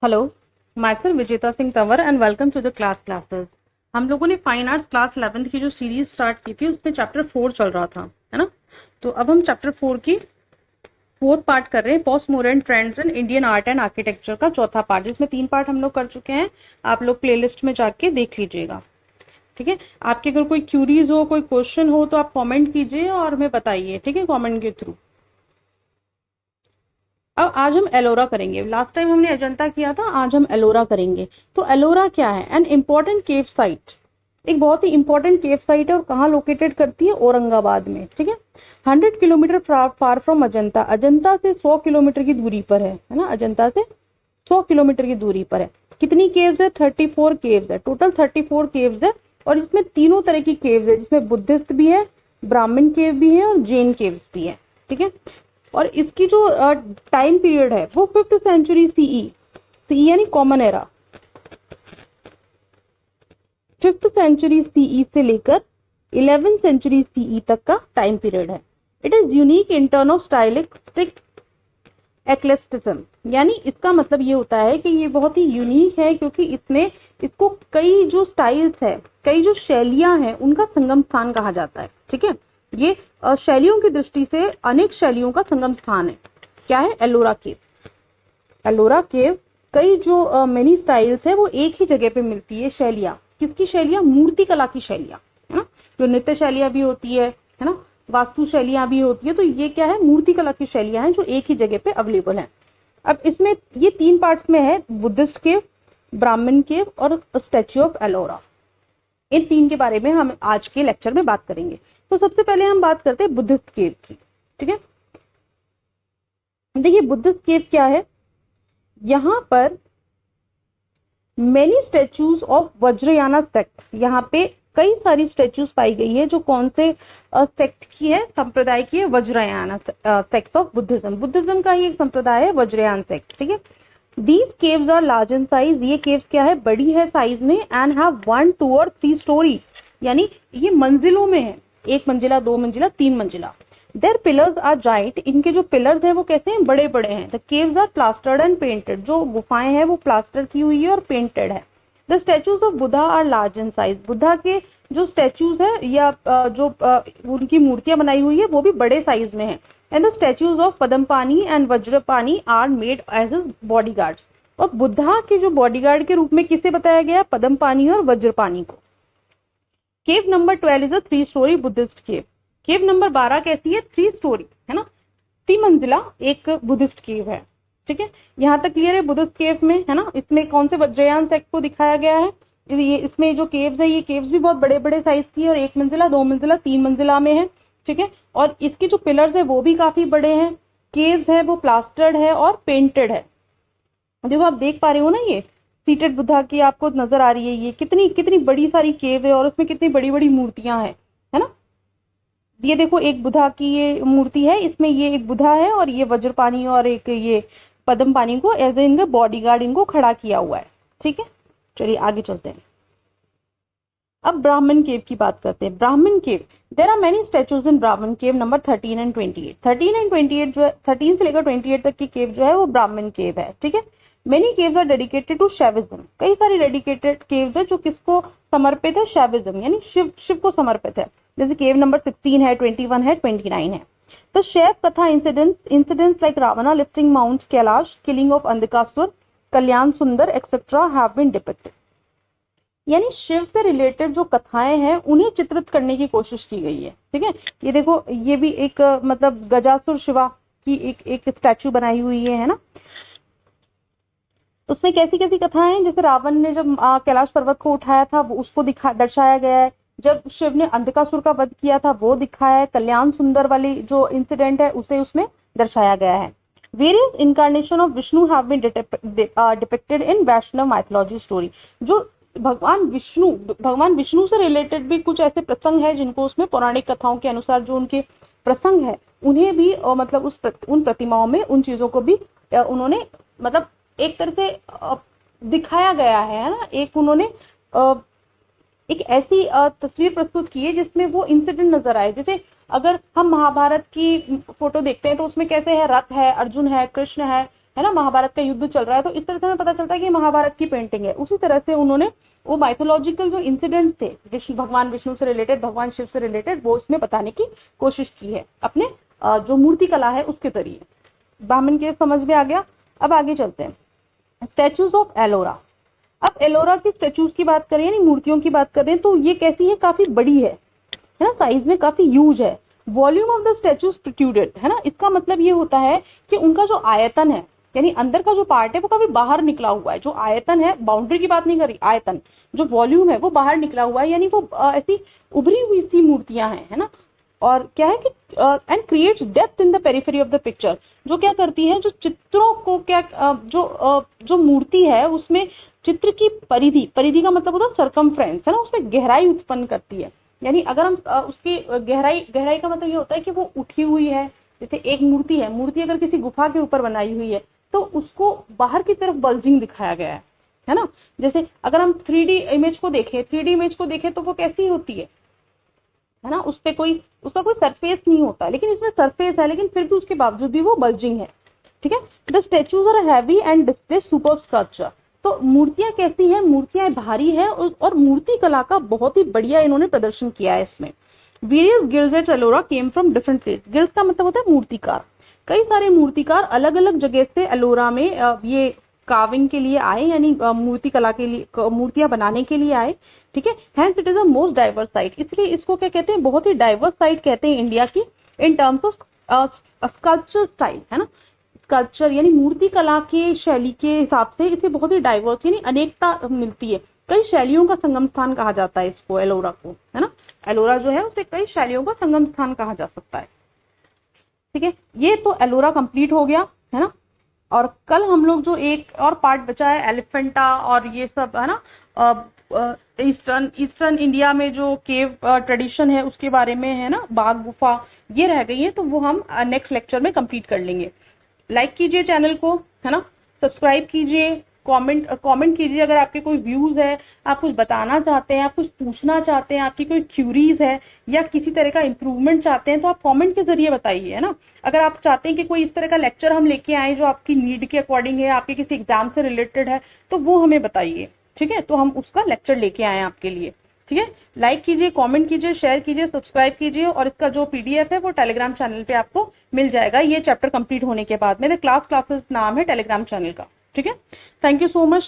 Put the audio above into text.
Hello, myself Vijeta Singh Tanwar and welcome to the classes. हम लोगों ने फाइन आर्ट्स क्लास 11th की जो सीरीज स्टार्ट की थी उसमें चैप्टर 4 चल रहा था, है ना। तो अब हम चैप्टर 4 की फोर्थ पार्ट कर रहे हैं, post modern trends in Indian art and architecture का चौथा पार्ट, जिसमें 3 पार्ट हम लोग कर चुके हैं। आप लोग प्लेलिस्ट में जाके देख लीजिएगा, ठीक है। आपके अगर कोई क्यूरीज हो, कोई क्वेश्चन हो तो आप कॉमेंट कीजिए और हमें बताइए, ठीक है, कॉमेंट के थ्रू। अब आज हम एलोरा करेंगे। लास्ट टाइम हमने अजंता किया था, आज हम एलोरा करेंगे। तो एलोरा क्या है? एन इम्पोर्टेंट केव साइट, एक बहुत ही इंपॉर्टेंट केव साइट है। और कहाँ लोकेटेड करती है? औरंगाबाद में, ठीक है। 100 kilometre far from Ajanta, Ajanta से 100 किलोमीटर की दूरी पर है ना। अजंता से 100 किलोमीटर की दूरी पर है। कितनी केव्स है? 34 केव्स है, टोटल 34 केव्स है। और इसमें तीनों तरह की केव्स है, जिसमें बुद्धिस्ट भी है, ब्राह्मण केव भी है और जैन केव्स भी है, ठीक है। और इसकी जो टाइम पीरियड है वो 5th सेंचुरी सीई यानी common era, 5th century CE से लेकर 11th सेंचुरी सीई तक का टाइम पीरियड है। It is unique in turn of stylistic eclecticism, यानी इसका मतलब ये होता है कि ये बहुत ही यूनिक है, क्योंकि इसमें इसको कई जो स्टाइल्स है, कई जो शैलियां हैं, उनका संगम स्थान कहा जाता है, ठीक है। ये शैलियों की दृष्टि से अनेक शैलियों का संगम स्थान है। क्या है? एलोरा केव। एलोरा केव कई जो मेनी स्टाइल्स है वो एक ही जगह पे मिलती है। शैलियां किसकी? शैलियां मूर्ति कला की शैलियां, है ना। जो नृत्य शैलियां भी होती है ना, वास्तु शैलियां भी होती है। तो ये क्या है? मूर्ति कला की शैलियां हैं जो एक ही जगह पे अवेलेबल हैं। अब इसमें ये 3 पार्ट्स में है, बुद्धिस्ट केव, ब्राह्मण केव और स्टैच्यू ऑफ एलोरा। इन 3 के बारे में हम आज के लेक्चर में बात करेंगे। तो सबसे पहले हम बात करते हैं बुद्धिस्ट केव की, ठीक है। देखिए बुद्धिस्ट केव क्या है। यहाँ पर many statues of Vajrayana sect, यहाँ पे कई सारी स्टेच्यूज पाई गई है जो कौन से सेक्ट की है? संप्रदाय की है, Vajrayana sect of Buddhism. Buddhism का ही एक संप्रदाय है वज्रयान सेक्ट, ठीक है। These caves are large in size, ये केव्स क्या है? बड़ी है साइज में। एंड हैव 1, 2 और 3 स्टोरी, यानी ये मंजिलों में है, 1 मंजिला, 2 मंजिला, 3 मंजिला। देयर पिलर्स आर जाइंट, इनके जो पिलर्स है वो कैसे हैं? बड़े बड़े हैं। The caves are plastered and painted, जो गुफाएं हैं वो प्लास्टर की हुई है और पेंटेड है। The statues of Buddha are large in size, Buddha के जो स्टेच्यूज है या जो उनकी मूर्तियां बनाई हुई है वो भी बड़े साइज में है। And the statues of Padmapani and Vajrapani are made as his bodyguards, और बुद्धा के जो बॉडीगार्ड के रूप में किसे बताया गया? पद्मपानी और वज्रपानी को। केव number 12 is a 3 story Buddhist cave. Cave number 12 कैसी है? 3 स्टोरी, है ना, 3 मंजिला एक बुद्धिस्ट केव है, ठीक है। यहाँ तक क्लियर है बुद्धिस्ट केव में, है ना। इसमें कौन से वज्रयान सेक्ट को दिखाया गया है? ये इसमें जो केव्स है, ये केव्स भी बहुत बड़े बड़े साइज की है और 1 मंजिला, 2 मंजिला, 3 मंजिला में है, ठीक है। और इसके जो पिलर्स है वो भी काफी बड़े हैं। केव्स है वो प्लास्टर्ड है और पेंटेड है। देखो आप देख पा रहे हो ना, ये सीटेड बुद्धा की आपको नजर आ रही है। ये कितनी कितनी बड़ी सारी केव है और उसमें कितनी बड़ी बड़ी मूर्तियां हैं, है ना। ये देखो एक बुद्धा की ये मूर्ति है, इसमें ये एक बुद्धा है और ये वज्रपानी और एक ये पद्मपानी को एज ए इनका बॉडीगार्ड इनको खड़ा किया हुआ है, ठीक है। चलिए आगे चलते हैं। अब ब्राह्मण केव की बात करते हैं। ब्राह्मण केव, देयर आर मेनी स्टैचूज इन ब्राह्मण केव नंबर 13 एंड 28। 13 एंड 28 जो है, 13 से लेकर 28 तक की केव जो है वो ब्राह्मण केव है, ठीक है। Many caves are dedicated to Shaivism, कई सारी डेडिकेटेड केव्स है जो किसको समर्पित है? शैविज्म, यानी शिव को समर्पित है। जैसे केव नंबर 16 है, 21 है, 29 है। तो शैव कथा incidents like Ravana lifting mount Kailash, killing of Andhakasura, Kalyana Sundara etcetera have been depicted, यानी शिव से रिलेटेड जो कथाएं हैं उन्हें चित्रित करने की कोशिश की गई है, ठीक है। ये देखो ये भी एक मतलब गजासुर शिवा की एक स्टैचू बनाई हुई है ना। उसमें कैसी कैसी कथाएं हैं? जैसे रावण ने जब कैलाश पर्वत को उठाया था वो उसको दर्शाया गया है। जब शिव ने अंधकासुर का वध किया था वो दिखाया है। कल्याण सुंदर वाली जो इंसिडेंट है उसे उसमें दर्शाया गया है। Various incarnation of Vishnu have been depicted in Vaishnava mythology story, जो भगवान विष्णु से रिलेटेड भी कुछ ऐसे प्रसंग है जिनको उसमें पौराणिक कथाओं के अनुसार जो उनके प्रसंग है उन्हें भी मतलब उन प्रतिमाओं में उन चीजों को भी उन्होंने मतलब एक तरह से दिखाया गया है ना। एक उन्होंने एक ऐसी तस्वीर प्रस्तुत की है जिसमें वो इंसिडेंट नजर आए। जैसे अगर हम महाभारत की फोटो देखते हैं तो उसमें कैसे है? रथ है, अर्जुन है, कृष्ण है, है ना, महाभारत का युद्ध चल रहा है, तो इस तरह से हमें पता चलता है कि महाभारत की पेंटिंग है। उसी तरह से उन्होंने वो माइथोलॉजिकल जो इंसिडेंट्स थे भगवान विष्णु से रिलेटेड, भगवान शिव से रिलेटेड, वो इसमें बताने की कोशिश की है अपने जो मूर्ति कला है उसके जरिए। ब्राह्मण के समझ में आ गया। अब आगे चलते हैं, स्टैचूज ऑफ एलोरा। अब एलोरा की स्टैचूज की बात करें यानी मूर्तियों की बात करें तो ये कैसी है, काफी बड़ी है ना, साइज में काफी ह्यूज है। Volume of the statues protruded, है ना, इसका मतलब ये होता है कि उनका जो आयतन है यानी अंदर का जो पार्ट है वो काफी बाहर निकला हुआ है। जो आयतन है, बाउंड्री की बात नहीं कर रही, आयतन जो वॉल्यूम है वो बाहर निकला हुआ है, यानी वो ऐसी उभरी हुई सी मूर्तियां हैं, है ना। और क्या है कि and creates depth in the periphery of the picture, जो क्या करती है, जो चित्रों को क्या जो मूर्ति है उसमें चित्र की परिधि का मतलब होता है सर्कमफ्रेंस, है ना, उसमें गहराई उत्पन्न करती है। यानी अगर हम उसकी गहराई का मतलब ये होता है कि वो उठी हुई है। जैसे एक मूर्ति है, मूर्ति अगर किसी गुफा के ऊपर बनाई हुई है तो उसको बाहर की तरफ बल्जिंग दिखाया गया है ना। जैसे अगर हम 3D इमेज को देखें तो वो कैसी होती है ना, उस पे उसका कोई सरफेस नहीं होता, लेकिन इसमें सरफेस है, लेकिन फिर भी उसके बावजूद भी वो बल्जिंग है, ठीक है। The statues are heavy and display superb sculpture. तो मूर्तियां कैसी हैं, मूर्तियां भारी है और मूर्ति कला का बहुत ही बढ़िया इन्होंने प्रदर्शन किया है इसमें। Various guilds at Ellora came from different place. Guilds का मतलब होता है मूर्तिकार। कई सारे मूर्तिकार अलग अलग जगह से एलोरा में ये कार्विंग के लिए आए, यानी मूर्ति कला के लिए, मूर्तियां बनाने के लिए आए, ठीक है। Hence it is a most diverse site, इसलिए इसको क्या कहते हैं, बहुत ही डाइवर्स साइट कहते हैं इंडिया की in terms of sculpture style, है ना। स्कल्पचर यानी मूर्ति कला के शैली के हिसाब से इसे बहुत ही डाइवर्स यानी अनेकता मिलती है। कई शैलियों का संगम स्थान कहा जाता है इसको, एलोरा को, है ना। एलोरा जो है उसे कई शैलियों का संगम स्थान कहा जा सकता है, ठीक है। ये तो एलोरा कंप्लीट हो गया, है ना। और कल हम लोग जो एक और पार्ट बचा है एलिफेंटा और ये सब, है ना, ईस्टर्न इंडिया में जो केव ट्रेडिशन है उसके बारे में, है ना, बाघ गुफा, ये रह गई है, तो वो हम नेक्स्ट लेक्चर में कंप्लीट कर लेंगे। लाइक कीजिए चैनल को, है ना, सब्सक्राइब कीजिए, कमेंट कीजिए अगर आपके कोई व्यूज है, आप कुछ बताना चाहते हैं, आप कुछ पूछना चाहते हैं, आपकी कोई क्यूरीज है या किसी तरह का इम्प्रूवमेंट चाहते हैं तो आप कमेंट के जरिए बताइए, है ना। अगर आप चाहते हैं कि कोई इस तरह का लेक्चर हम लेके आए जो आपकी नीड के अकॉर्डिंग है, आपके किसी एग्जाम से रिलेटेड है, तो वो हमें बताइए, ठीक है, तो हम उसका लेक्चर लेके आए आपके लिए, ठीक है। लाइक कीजिए, कमेंट कीजिए, शेयर कीजिए, सब्सक्राइब कीजिए, और इसका जो PDF है वो टेलीग्राम चैनल पे आपको मिल जाएगा ये चैप्टर कंप्लीट होने के बाद। मेरे क्लासेस नाम है टेलीग्राम चैनल का, ठीक है। Thank you so much.